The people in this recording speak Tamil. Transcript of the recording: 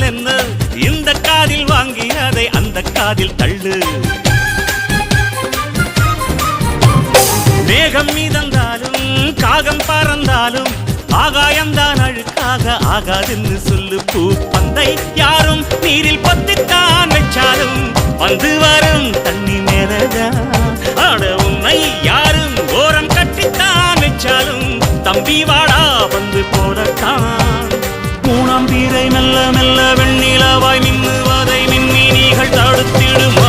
என்ன இந்த காதில் வாங்கி அதை அந்த காதில் தள்ளு. மேகம் மீதந்தாலும் காகம் பறந்தாலும் ஆகாயம்தான் அழுக்காக ஆகாதுன்னு சொல்லு. பூ பந்தை யாரும் நீரில் பத்தித்தான் வச்சாலும் வந்து வரும் தண்ணி மேலதான். ஆட உன்னை யாரும் ஓரம் கட்டித்தான் வச்சாலும் தம்பி வாடா வந்து போடத்தான். மூணாம் பீரை மெல்ல மெல்ல வெண்ணிலவாய் மின்னுவதை மின்மினிகள் தடுத்திடும்.